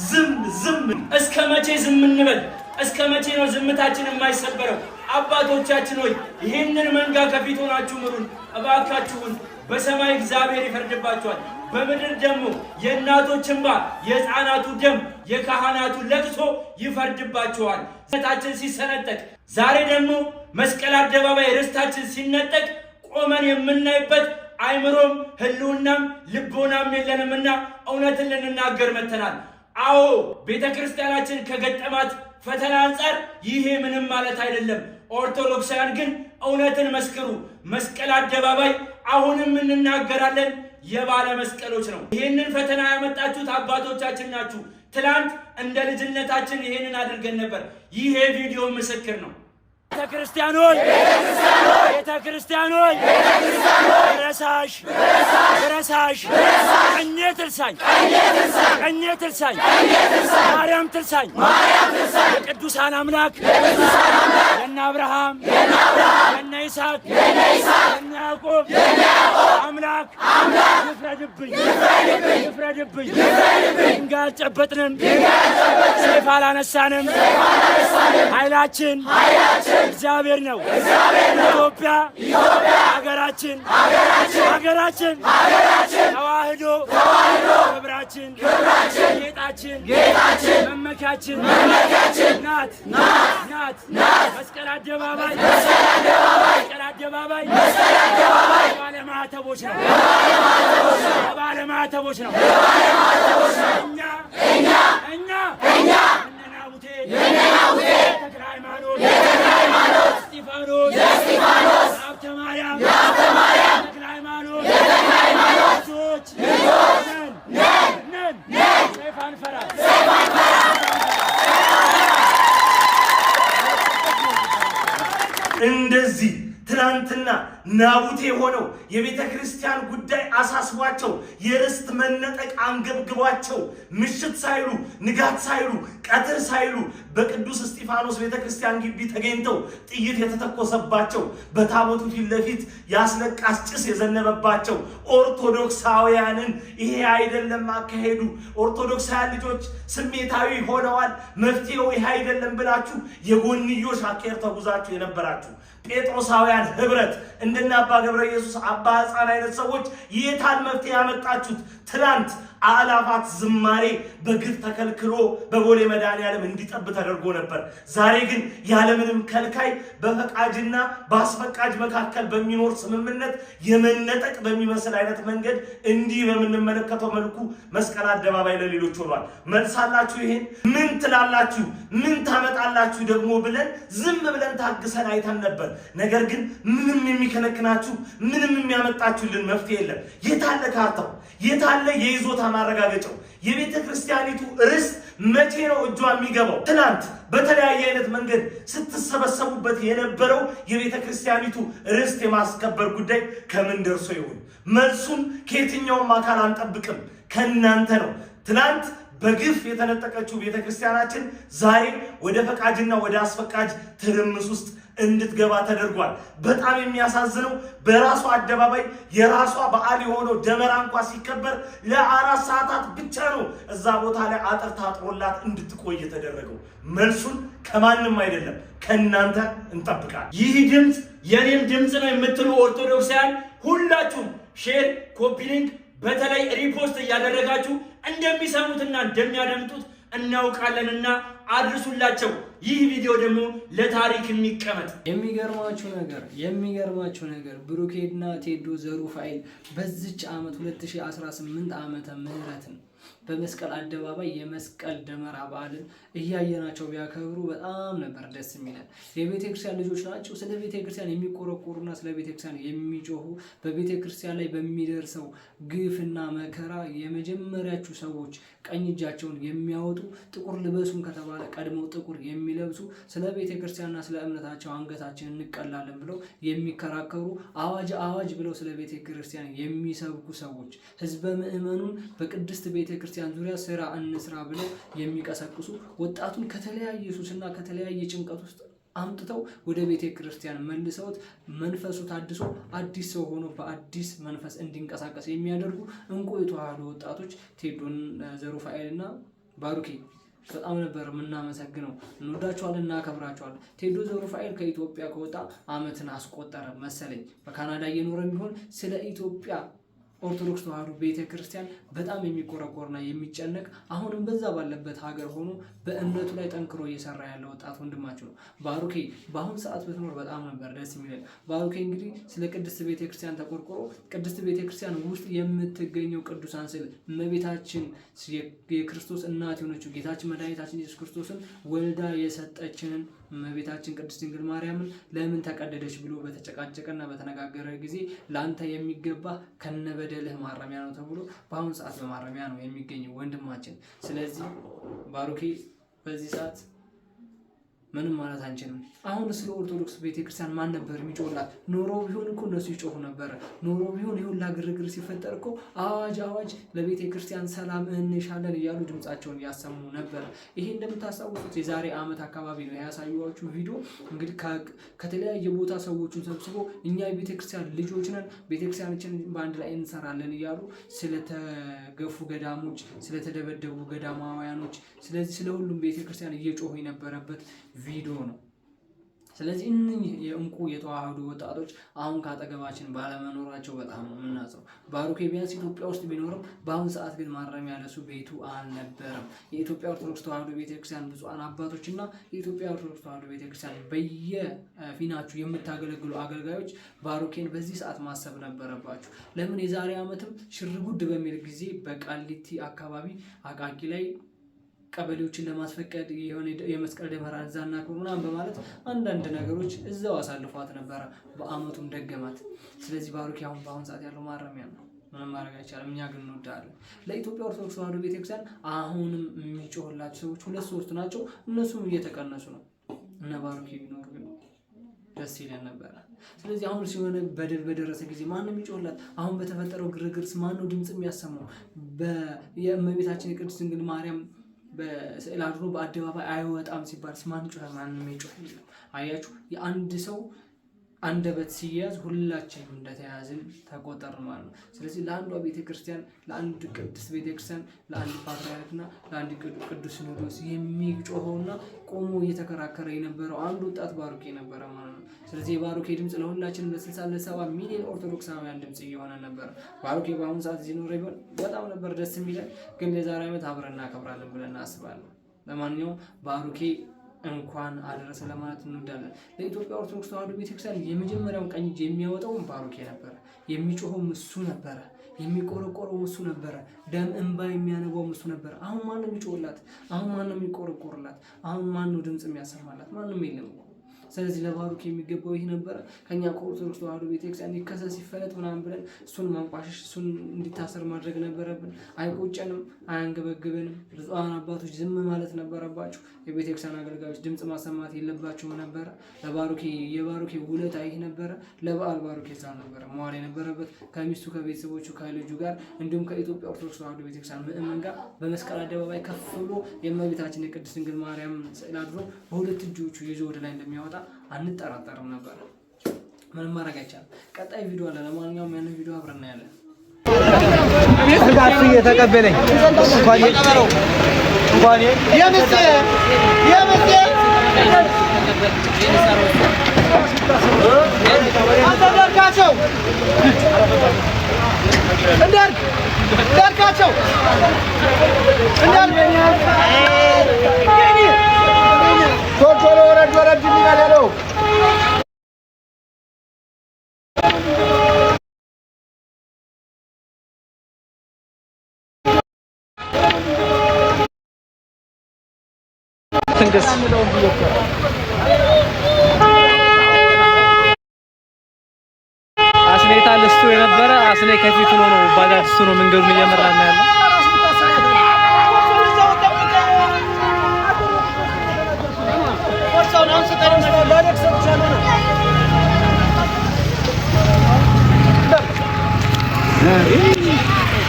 ዝም ዝም። እስከ መቼ ዝም እንበል? እስከ መቼ ነው ዝምታችን የማይሰበረው? አባቶቻችን ሆይ ይህንን መንጋ ከፊት ሆናችሁ ምሩን እባካችሁን። በሰማይ እግዚአብሔር ይፈርድባችኋል፣ በምድር ደግሞ የእናቶች እንባ፣ የሕፃናቱ ደም፣ የካህናቱ ለቅሶ ይፈርድባችኋል። ዝምታችን ሲሰነጠቅ፣ ዛሬ ደግሞ መስቀል አደባባይ ርስታችን ሲነጠቅ ቆመን የምናይበት አይምሮም ህልውናም ልቦናም የለንምና እውነትን ልንናገር መተናል። አዎ ቤተክርስቲያናችን ከገጠማት ፈተና አንጻር ይሄ ምንም ማለት አይደለም። ኦርቶዶክሳውያን ግን እውነትን መስክሩ። መስቀል አደባባይ አሁንም እንናገራለን፣ የባለ መስቀሎች ነው። ይህንን ፈተና ያመጣችሁት አባቶቻችን ናችሁ። ትላንት እንደ ልጅነታችን ይህንን አድርገን ነበር። ይሄ ቪዲዮ ምስክር ነው። ቤተክርስቲያኖች ቤተክርስቲያኖች ረሳሽ ቀኜ ትርሳኝ ማርያም ትርሳኝ የቅዱሳን አምላክ የነ አብርሃም የነ ይስሐቅ የነ ያዕቆብ አምላክ ይፍረድብኝ። ድንጋይ አልጨበጥንም፣ ሰይፍ አላነሳንም። ኃይላችን እግዚአብሔር ነው። ኢትዮጵያ ሀገራችን ተዋህዶ ክብራችን ጌጣችን መመኪያችን ናት። መስቀል አደባባይ ባለማዕተቦች ነው። እኛ እነ ናቡቴ ተክለ ሃይማኖት እስጢፋኖስ ሀብተ ማርያም ተክለ ሃይማኖት ልጆች ነን። ሰይፍ አንፈራም። እንደዚህ ትናንትና ናቡቴ ሆነው የቤተ ክርስቲያን ጉዳይ አሳስቧቸው የርስት መነጠቅ አንገብግቧቸው ምሽት ሳይሉ ንጋት ሳይሉ ቀትር ሳይሉ በቅዱስ እስጢፋኖስ ቤተ ክርስቲያን ግቢ ተገኝተው ጥይት የተተኮሰባቸው በታቦቱ ፊት ለፊት ያስለቃስ ጭስ የዘነበባቸው ኦርቶዶክሳውያንን ይሄ አይደለም አካሄዱ። ኦርቶዶክሳውያን ልጆች ስሜታዊ ሆነዋል፣ መፍትሄው ይሄ አይደለም ብላችሁ የጎንዮሽ አካሄድ ተጉዛችሁ የነበራችሁ ጴጥሮሳውያን ህብረት እንደና አባ ገብረ ኢየሱስ አባ ሕፃን አይነት ሰዎች የታል መፍትሄ ያመጣችሁት? ትላንት አላፋት ዝማሬ በግፍ ተከልክሎ በቦሌ መድኃኔዓለም እንዲጠብ ተደርጎ ነበር። ዛሬ ግን ያለምንም ከልካይ በፈቃጅና በአስፈቃጅ መካከል በሚኖር ስምምነት የመነጠቅ በሚመስል አይነት መንገድ እንዲህ በምንመለከተው መልኩ መስቀል አደባባይ ለሌሎች ሆኗል። መልሳላችሁ ይሄን ምን ትላላችሁ? ምን ታመጣላችሁ ደግሞ ብለን ዝም ብለን ታግሰን አይተን ነበር። ነገር ግን ምንም የሚከነክናችሁ ምንም የሚያመጣችሁልን መፍትሄ የለም። የታለ ካርታው? የታለ የይዞታ ማረጋገጫው? የቤተ ክርስቲያኒቱ ርስት መቼ ነው እጇ የሚገባው? ትናንት በተለያየ አይነት መንገድ ስትሰበሰቡበት የነበረው የቤተ ክርስቲያኒቱ ርስት የማስከበር ጉዳይ ከምን ደርሶ ይሆን? መልሱን ከየትኛውም አካል አንጠብቅም፣ ከእናንተ ነው። ትናንት በግፍ የተነጠቀችው ቤተ ክርስቲያናችን ዛሬ ወደ ፈቃጅና ወደ አስፈቃጅ ትርምስ ውስጥ እንድትገባ ተደርጓል። በጣም የሚያሳዝነው በራሷ አደባባይ የራሷ በዓል የሆነው ደመራ እንኳን ሲከበር ለ4 ሰዓታት ብቻ ነው እዛ ቦታ ላይ አጥር ታጥሮላት እንድትቆይ የተደረገው። መልሱን ከማንም አይደለም ከእናንተ እንጠብቃለን። ይህ ድምፅ የኔም ድምፅ ነው የምትሉ ኦርቶዶክሳውያን ሁላችሁም ሼር፣ ኮፒ ሊንክ በተለይ ሪፖስት እያደረጋችሁ እንደሚሰሙትና እንደሚያደምጡት እናውቃለንና አድርሱላቸው። ይህ ቪዲዮ ደግሞ ለታሪክ የሚቀመጥ የሚገርማችሁ ነገር ብሩኬና ቴዶ ዘሩፋኤል በዚች ዓመት 2018 ዓመተ ምህረትን በመስቀል አደባባይ የመስቀል ደመራ በዓልን እያየናቸው ቢያከብሩ በጣም ነበር ደስ የሚለን። የቤተክርስቲያን ልጆች ናቸው። ስለ ቤተክርስቲያን የሚቆረቆሩና ስለ ቤተክርስቲያን የሚጮሁ በቤተክርስቲያን ላይ በሚደርሰው ግፍና መከራ የመጀመሪያዎቹ ሰዎች ቀኝ እጃቸውን የሚያወጡ ጥቁር ልበሱን ከተባለ ቀድመው ጥቁር የሚለብሱ ስለ ቤተክርስቲያንና ስለ እምነታቸው አንገታችን እንቀላለን ብለው የሚከራከሩ አዋጅ ብለው ስለ ቤተክርስቲያን የሚሰብኩ ሰዎች ህዝበ ምእመኑን በቅድስት ቤተክርስቲያን ዙሪያ ስራ እንስራ ብለው የሚቀሰቅሱ ወጣቱን ከተለያየ ሱስና ከተለያየ ጭንቀት ውስጥ አምጥተው ወደ ቤተክርስቲያን መልሰውት መንፈሱ ታድሶ አዲስ ሰው ሆኖ በአዲስ መንፈስ እንዲንቀሳቀስ የሚያደርጉ እንቁ የተዋህዶ ወጣቶች ቴዶን ዘሩፋኤልና ባሩኬ በጣም ነበር የምናመሰግነው። እንወዳቸዋለን፣ እናከብራቸዋለን። ቴዶ ዘሩፋኤል ከኢትዮጵያ ከወጣ ዓመትን አስቆጠረ መሰለኝ። በካናዳ እየኖረ ቢሆን ስለ ኢትዮጵያ ኦርቶዶክስ ተዋህዶ ቤተክርስቲያን በጣም የሚቆረቆርና የሚጨነቅ አሁንም በዛ ባለበት ሀገር ሆኖ በእምነቱ ላይ ጠንክሮ እየሰራ ያለ ወጣት ወንድማችሁ ነው። ባሩኬ በአሁን ሰዓት ብትኖር በጣም ነበር ደስ የሚለን። ባሩኬ እንግዲህ ስለ ቅድስት ቤተክርስቲያን ተቆርቆሮ ቅድስት ቤተክርስቲያን ውስጥ የምትገኘው ቅዱሳን ስዕል እመቤታችን የክርስቶስ እናት የሆነችው ጌታችን መድኃኒታችን ኢየሱስ ክርስቶስን ወልዳ የሰጠችንን እመቤታችን ቅድስት ድንግል ማርያምን ለምን ተቀደደች ብሎ በተጨቃጨቀና በተነጋገረ ጊዜ ለአንተ የሚገባ ከነበደልህ ማረሚያ ነው ተብሎ በአሁኑ ሰዓት በማረሚያ ነው የሚገኘው ወንድማችን። ስለዚህ ባሩኬ በዚህ ሰዓት ምንም ማለት አንችልም። አሁን ስለ ኦርቶዶክስ ቤተክርስቲያን ማን ነበር የሚጮህላት? ኖሮ ቢሆን እኮ እነሱ ይጮሁ ነበር። ኖሮ ቢሆን ይሁን ግርግር ሲፈጠር እኮ አዋጅ ለቤተክርስቲያን ሰላም እንሻለን እያሉ ድምጻቸውን ያሰሙ ነበር። ይሄ እንደምታስታውሱት የዛሬ ዓመት አካባቢ ነው ያሳዩዋችሁ ቪዲዮ። እንግዲህ ከተለያየ ቦታ ሰዎችን ሰብስቦ እኛ የቤተክርስቲያን ልጆች ነን፣ ቤተክርስቲያናችንን በአንድ ላይ እንሰራለን እያሉ ስለተገፉ ገዳሞች፣ ስለተደበደቡ ገዳማውያኖች፣ ስለዚህ ስለሁሉም ቤተክርስቲያን እየጮሁ የነበረበት ቪዲዮ ነው። ስለዚህ እነኚህ የእንቁ የተዋህዶ ወጣቶች አሁን ካጠገባችን ባለመኖራቸው በጣም ነው የምናዝነው። ባሩኬ ቢያንስ ኢትዮጵያ ውስጥ ቢኖርም በአሁን ሰዓት ግን ማረሚያ ለሱ ቤቱ አልነበረም። የኢትዮጵያ ኦርቶዶክስ ተዋህዶ ቤተክርስቲያን ብፁዓን አባቶችና የኢትዮጵያ ኦርቶዶክስ ተዋህዶ ቤተክርስቲያን በየፊናችሁ የምታገለግሉ አገልጋዮች ባሩኬን በዚህ ሰዓት ማሰብ ነበረባችሁ። ለምን የዛሬ ዓመትም ሽርጉድ በሚል ጊዜ በቃሊቲ አካባቢ አቃቂ ላይ ቀበሌዎችን ለማስፈቀድ የሆነ የመስቀል ደመራ እዛና ምናምን በማለት አንዳንድ ነገሮች እዛው አሳልፏት ነበረ። በአመቱም ደገማት። ስለዚህ ባሩኬ አሁን በአሁን ሰዓት ያለው ማረሚያ ነው። ምንም ማድረግ አይቻልም። እኛ ግን እንወዳለን። ለኢትዮጵያ ኦርቶዶክስ ተዋህዶ ቤተክርስቲያን አሁንም የሚጮህላቸው ሰዎች 2-3 ናቸው። እነሱም እየተቀነሱ ነው። እነ ባሩኬ ቢኖር ግን ደስ ይለን ነበረ። ስለዚህ አሁን ሲሆነ በደል በደረሰ ጊዜ ማን ነው የሚጮህላት? አሁን በተፈጠረው ግርግርስ ማን ነው ድምጽ የሚያሰማው? የእመቤታችን የቅድስት ድንግል ማርያም በስዕል አድሮ በአደባባይ አይወጣም ሲባል ማን ጮኸ? ማንም ይጮህ። አያችሁ፣ የአንድ ሰው አንደበት ሲያዝ ሁላችንም እንደተያዝን ተቆጠር ማለት ነው። ስለዚህ ለአንዷ ቤተክርስቲያን፣ ለአንድ ቅድስት ቤተክርስቲያን፣ ለአንድ ፓትርያርክና ለአንድ ቅዱስ ሲኖዶስ የሚጮኸውና ቆሞ እየተከራከረ የነበረው አንድ ወጣት ባሩኬ ነበረ ማለት ነው። ስለዚህ የባሩኬ ድምጽ ለሁላችንም ለ60-70 ሚሊዮን ኦርቶዶክሳውያን ድምጽ እየሆነ ነበር። ባሩኬ በአሁኑ ሰዓት እዚህ ኖረ ቢሆን በጣም ነበር ደስ የሚለን፣ ግን ለዛሬ ዓመት አብረን እናከብራለን ብለን እናስባለን። ለማንኛውም ባሩኬ እንኳን አደረሰ ለማለት እንወዳለን። ለኢትዮጵያ ኦርቶዶክስ ተዋህዶ ቤተክርስቲያን የመጀመሪያውን ቀኝ እጅ የሚያወጣው ባሩኬ ነበረ። የሚጮኸው እሱ ነበረ። የሚቆረቆረው እሱ ነበረ። ደም እንባ የሚያነባው እሱ ነበረ። አሁን ማን ነው የሚጮህላት? አሁን ማን ነው የሚቆረቆርላት? አሁን ማን ነው ድምጽ የሚያሰማላት? ማንም የለም። ስለዚህ ለባሩኬ የሚገባው ይህ ነበረ። ከኛ ከኦርቶዶክስ ተዋህዶ ቤተክርስቲያን ይከሰስ ይፈለጥ ምናምን ብለን እሱን ማንቋሸሽ፣ እሱን እንዲታሰር ማድረግ ነበረብን። አይቆጨንም፣ አያንገበግበንም። ብፁዓን አባቶች ዝም ማለት ነበረባቸው። የቤተክርስቲያን አገልጋዮች ድምጽ ማሰማት የለባቸውም ነበረ። የባሩኬ ውለታ ይህ ነበረ። ለበዓል ባሩኬ እዛ ነበረ መዋል የነበረበት ከሚስቱ ከቤተሰቦቹ ከልጁ ጋር እንዲሁም ከኢትዮጵያ ኦርቶዶክስ ተዋህዶ ቤተክርስቲያን ምእመን ጋር በመስቀል አደባባይ ከፍ ብሎ የእመቤታችን የቅድስት ድንግል ማርያም ስዕል አድሮ በሁለት እጆቹ ይዞ ወደ ላይ የሚያወጣ አንጠራጠርም ነበር። ምንም ማድረግ አይቻልም። ቀጣይ ቪዲዮ አለ። ለማንኛውም ያን ቪዲዮ አብረን እናያለን። ጋር እየተቀበለኝ እንኳን የቀበረው እንኳን የምስቴ አንተ ደርጋስ እንዳርካቸው እንዳርካቸው ቶሎ ወረድ የሚባለው ትንገስ አስኔታ ለስቶ የነበረ አስኔ ከፊቱ ነው ባጃጅ እሱ ነው መንገዱን እየመራና ያለው።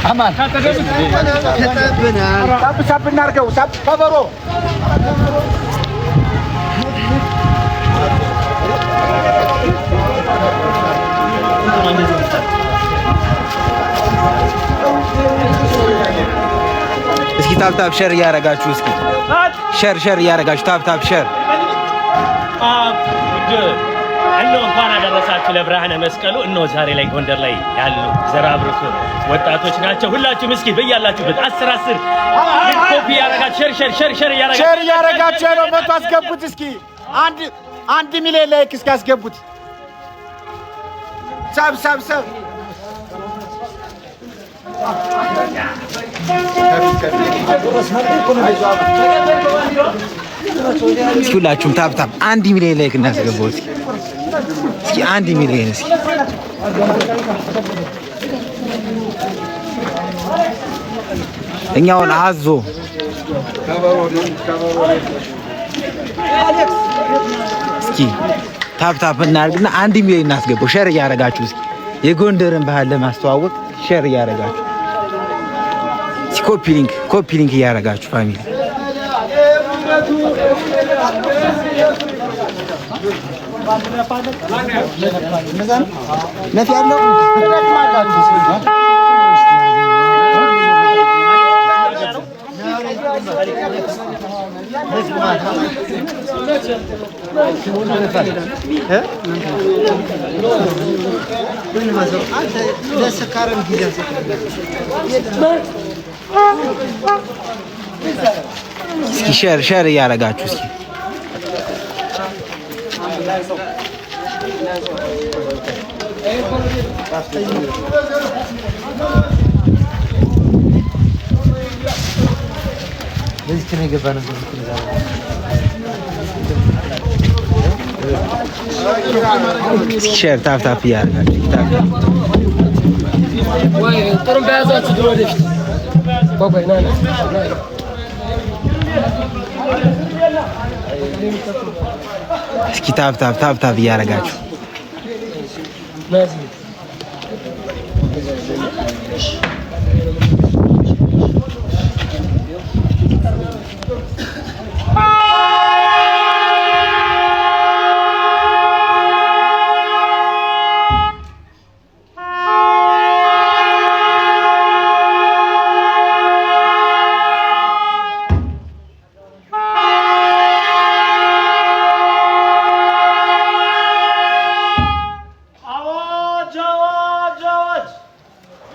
አማን ሳብ እናድርገው ሳብ ከበሮ እስኪ ታፕ ሸር እያደረጋችሁ እስኪ ሸር እያደረጋችሁ ታፕ ሸር እንኳን አደረሳችሁ ለብርሃነ መስቀሉ። እነሆ ዛሬ ላይ ጎንደር ላይ ያሉ ዘራብርኩ ወጣቶች ናቸው። ሁላችሁም እስኪ በያላችሁበት 10 ኮፒ ያደረጋችሁ ሸር እያደረጋችሁ ነው። መቶ አስገቡት እስኪ አንድ ሚሊዮን ላይክ እስኪ አስገቡት። ሰብ እስኪ ሁላችሁም ታፕ 1 ሚሊዮን ላይክ እናስገባው እስኪ 1 ሚሊዮን እስኪ እኛውን አዞ እስኪ ታፕ እናድርግና 1 ሚሊዮን እናስገባው። ሸር እያደረጋችሁ እስኪ የጎንደርን ባህል ለማስተዋወቅ ሸር እያደረጋችሁ ኮፒ ሊንክ እያደረጋችሁ ፋሚሊ ነፍ ያለው እስኪ ሸር እያደረጋችሁ እስኪ ለዚህ ነው የገባነው። ሸር ታፕ እያደረጋችሁ ወይ ጥሩም በያዛችሁ ወደፊት ቆቆይ ና እስኪ ታፕ እያደረጋችሁ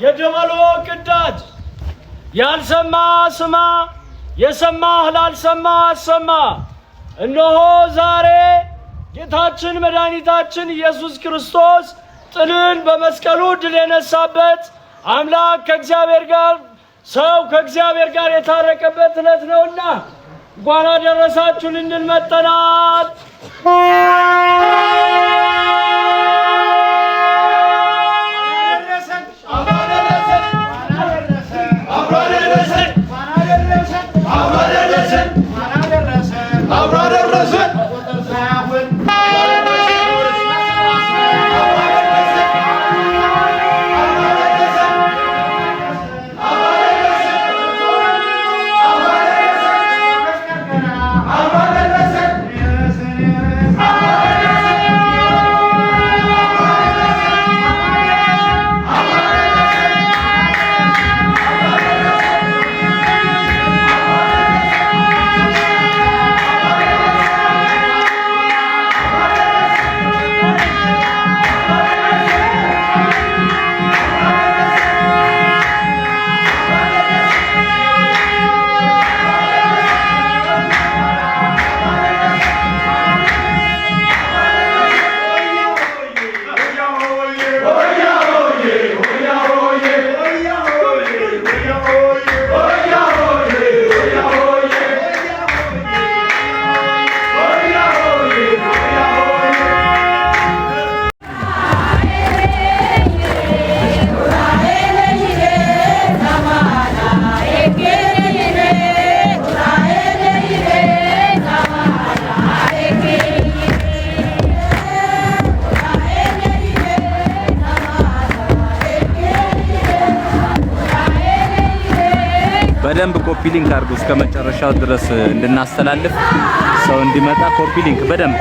የደወሎ ቅዳጅ ያልሰማ ስማ፣ የሰማህ ላልሰማ አሰማ። እነሆ ዛሬ ጌታችን መድኃኒታችን ኢየሱስ ክርስቶስ ጥልን በመስቀሉ ድል የነሳበት አምላክ ከእግዚአብሔር ጋር ሰው ከእግዚአብሔር ጋር የታረቀበት ዕለት ነውና እንኳን አደረሳችሁ ልንል መጥተናል። በደንብ ኮፒ ሊንክ አድርጉ እስከ መጨረሻው ድረስ እንድናስተላልፍ ሰው እንዲመጣ ኮፒ ሊንክ በደንብ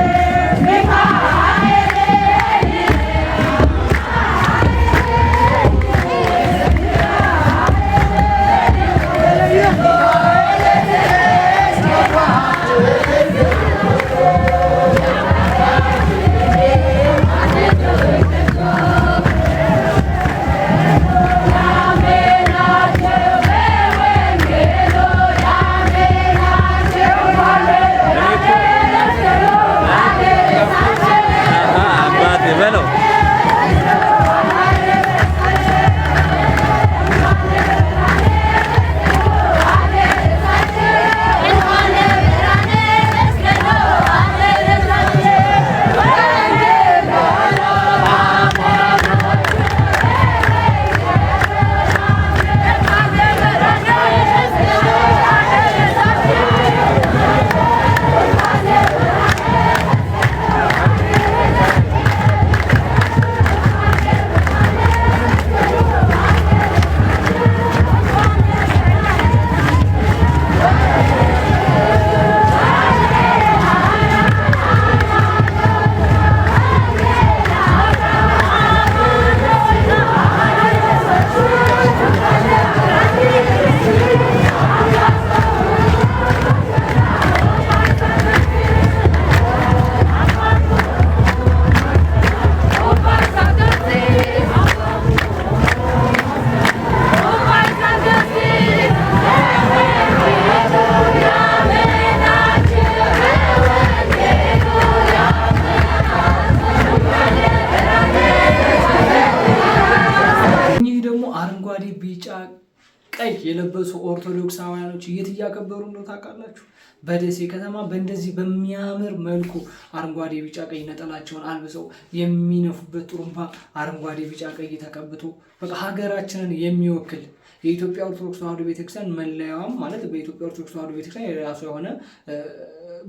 ቀይ የለበሱ ኦርቶዶክሳውያኖች እያከበሩ ነው ታውቃላችሁ። በደሴ ከተማ በእንደዚህ በሚያምር መልኩ አረንጓዴ ቢጫ ቀይ ነጠላቸውን አልብሰው የሚነፉበት ጥሩምባ አረንጓዴ ቢጫ ቀይ ተቀብቶ በቃ ሀገራችንን የሚወክል የኢትዮጵያ ኦርቶዶክስ ተዋሕዶ ቤተክርስቲያን መለያዋም ማለት በኢትዮጵያ ኦርቶዶክስ ተዋሕዶ ቤተክርስቲያን የራሱ የሆነ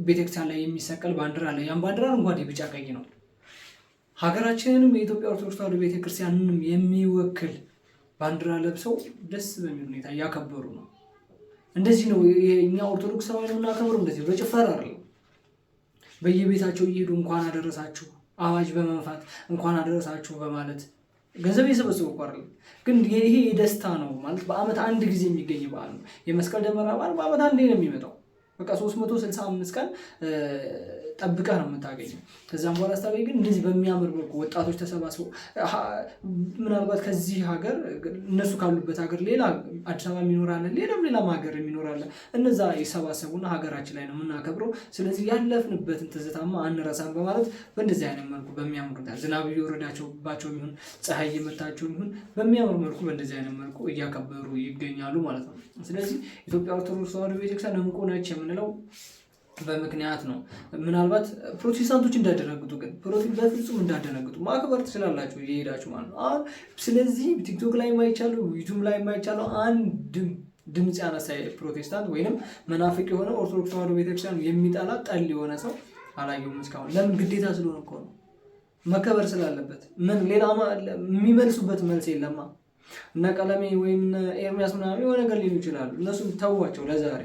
ቤተክርስቲያን ላይ የሚሰቀል ባንዲራ አለ። ያን ባንዲራ አረንጓዴ ቢጫ ቀይ ነው። ሀገራችንንም የኢትዮጵያ ኦርቶዶክስ ተዋሕዶ ቤተክርስቲያንንም የሚወክል ባንዲራ ለብሰው ደስ በሚል ሁኔታ እያከበሩ ነው። እንደዚህ ነው የኛ ኦርቶዶክሳውያን እናከብሩ። እንደዚህ በጭፈራ አይደለም። በየቤታቸው እየሄዱ እንኳን አደረሳችሁ አዋጅ በመንፋት እንኳን አደረሳችሁ በማለት ገንዘብ እየሰበሰቡ አይደለም። ግን ይሄ የደስታ ነው ማለት በአመት አንድ ጊዜ የሚገኝ በዓል ነው። የመስቀል ደመራ በዓል በአመት አንዴ ነው የሚመጣው። በቃ 365 ቀን ጠብቀህ ነው የምታገኘው። ከዛም በኋላ ስታገኝ ግን እንደዚህ በሚያምር መልኩ ወጣቶች ተሰባስበው ምናልባት ከዚህ ሀገር እነሱ ካሉበት ሀገር ሌላ አዲስ አበባ የሚኖራለ ሌላም ሀገር የሚኖራለ እነዛ ይሰባሰቡና ሀገራችን ላይ ነው የምናከብረው። ስለዚህ ያለፍንበትን ትዝታማ አንረሳም በማለት በእንደዚህ አይነት መልኩ በሚያምር ዝናብ እየወረዳቸውባቸው የሚሆን ፀሐይ እየመታቸው የሚሆን በሚያምር መልኩ በእንደዚህ አይነት መልኩ እያከበሩ ይገኛሉ ማለት ነው። ስለዚህ ኢትዮጵያ ኦርቶዶክስ ተዋሕዶ ቤተክርስቲያን እንቁ ነች የምንለው በምክንያት ነው። ምናልባት ፕሮቴስታንቶች እንዳደነግጡ ግን በፍጹም እንዳደነግጡ ማክበር ትችላላችሁ እየሄዳችሁ ማለት ነው። ስለዚህ ቲክቶክ ላይ የማይቻለው ዩቱብ ላይ የማይቻለው አንድ ድምፅ ያነሳ ፕሮቴስታንት ወይንም መናፍቅ የሆነ ኦርቶዶክስ ተዋሕዶ ቤተክርስቲያን የሚጠላ ጠል የሆነ ሰው አላየሁም እስካሁን። ለምን? ግዴታ ስለሆነ እኮ ነው፣ መከበር ስላለበት። ምን ሌላ የሚመልሱበት መልስ የለማ። እነ ቀለሜ ወይም ኤርሚያስ ምናምን የሆነ ነገር ሊሉ ይችላሉ። እነሱም ተዋቸው፣ ለዛሬ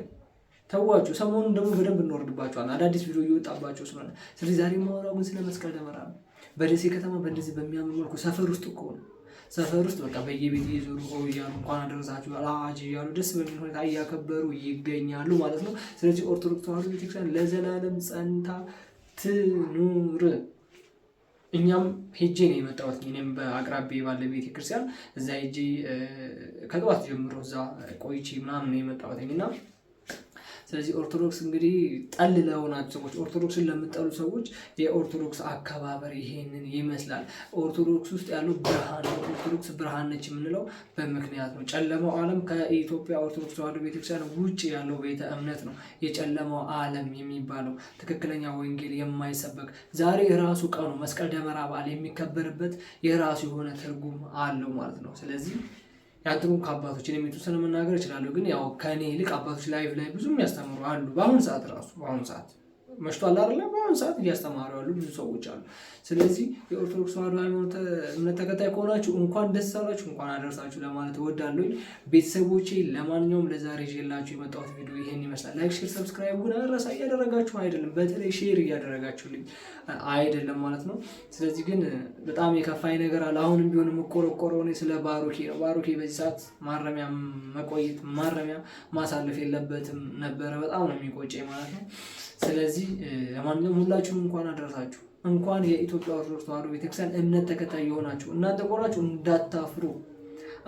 ተዋቸው። ሰሞኑን ደግሞ በደንብ እንወርድባቸዋል፣ አዳዲስ ቪዲዮ እየወጣባቸው ስለሆነ። ስለዚህ ዛሬ የማወራው ግን ስለ መስቀል ደመራ ነው። በደሴ ከተማ በእንደዚህ በሚያምር መልኩ ሰፈር ውስጥ እኮ ነው፣ ሰፈር ውስጥ በቃ በየቤት እየዞሩ እያሉ እንኳን አደረሳችሁ አዋጅ እያሉ ደስ በሚል ሁኔታ እያከበሩ ይገኛሉ ማለት ነው። ስለዚህ ኦርቶዶክስ ተዋሕዶ ቤተክርስቲያን ለዘላለም ጸንታ ትኑር። እኛም ሄጄ ነው የመጣሁት። እኔም በአቅራቢ ባለ ቤተክርስቲያን እዛ ሄጄ ከጠዋት ጀምሮ እዛ ቆይቼ ምናምን ነው የመጣሁት እና ስለዚህ ኦርቶዶክስ እንግዲህ ጠል ለሆናችሁ ሰዎች፣ ኦርቶዶክስን ለምጠሉ ሰዎች የኦርቶዶክስ አከባበር ይሄንን ይመስላል። ኦርቶዶክስ ውስጥ ያለው ብርሃን ነው። ኦርቶዶክስ ብርሃን ነች የምንለው በምክንያት ነው። ጨለማው ዓለም ከኢትዮጵያ ኦርቶዶክስ ተዋሕዶ ቤተክርስቲያን ውጭ ያለው ቤተ እምነት ነው የጨለማው ዓለም የሚባለው። ትክክለኛ ወንጌል የማይሰበክ ዛሬ የራሱ ቀኑ መስቀል ደመራ በዓል የሚከበርበት የራሱ የሆነ ትርጉም አለው ማለት ነው። ስለዚህ ያንተም ከአባቶች እኔ የተወሰነ መናገር እችላለሁ፣ ግን ያው ከኔ ይልቅ አባቶች ላይቭ ላይ ብዙ የሚያስተምሩ አሉ። በአሁን ሰዓት ራሱ በአሁን ሰዓት መሽቷል አይደለ? በአሁኑ ሰዓት እያስተማሩ ያሉ ብዙ ሰዎች አሉ። ስለዚህ የኦርቶዶክስ ተዋሕዶ ሃይማኖት እምነት ተከታይ ከሆናችሁ እንኳን ደስ አላችሁ፣ እንኳን አደረሳችሁ ለማለት እወዳለሁ ቤተሰቦቼ። ለማንኛውም ለዛሬ ይዤላችሁ የመጣሁት ቪዲዮ ይሄን ይመስላል። ላይክ፣ ሼር፣ ሰብስክራይብ ረሳ እያደረጋችሁ አይደለም፣ በተለይ ሼር እያደረጋችሁልኝ አይደለም ማለት ነው። ስለዚህ ግን በጣም የከፋኝ ነገር አለ። አሁንም ቢሆን የምቆረቆረው እኔ ስለ ባሮኬ ነው። ባሮኬ በዚህ ሰዓት ማረሚያ መቆየት ማረሚያ ማሳለፍ የለበትም ነበረ። በጣም ነው የሚቆጨኝ ማለት ነው። ስለዚህ ለማንኛውም ሁላችሁም እንኳን አደረሳችሁ። እንኳን የኢትዮጵያ ኦርቶዶክስ ተዋሕዶ ቤተክርስቲያን እምነት ተከታይ የሆናችሁ እናንተ ቆራችሁ እንዳታፍሩ።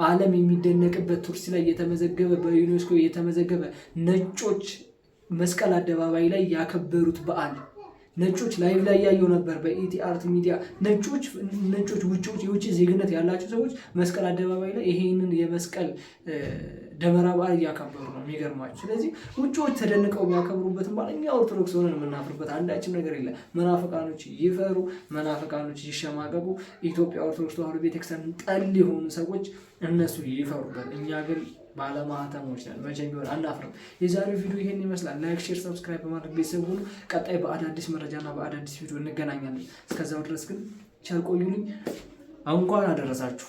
ዓለም የሚደነቅበት ቱርሲ ላይ የተመዘገበ በዩኔስኮ የተመዘገበ ነጮች መስቀል አደባባይ ላይ ያከበሩት በዓል ነጮች ላይቭ ላይ ያየው ነበር በኢቲ አርት ሚዲያ። ነጮች ውጪዎች የውጭ ዜግነት ያላቸው ሰዎች መስቀል አደባባይ ላይ ይሄንን የመስቀል ደመራ በዓል እያከበሩ ነው። የሚገርማችሁ። ስለዚህ ውጪዎች ተደንቀው የሚያከብሩበትን በዓል እኛ ኦርቶዶክስ ሆነን የምናፍርበት አንዳችም ነገር የለም። መናፍቃኖች ይፈሩ፣ መናፍቃኖች ይሸማቀቁ። ኢትዮጵያ ኦርቶዶክስ ተዋሕዶ ቤተክርስቲያን ጠል የሆኑ ሰዎች እነሱ ይፈሩበት። እኛ ግን ባለማህተሞች ነን። መቼም ቢሆን አናፍርም። የዛሬው ቪዲዮ ይሄን ይመስላል። ላይክ፣ ሼር፣ ሰብስክራይብ በማድረግ ቤተሰብ ሁኑ። ቀጣይ በአዳዲስ መረጃና በአዳዲስ ቪዲዮ እንገናኛለን። እስከዛው ድረስ ግን ቸር ቆዩልኝ። እንኳን አደረሳችሁ።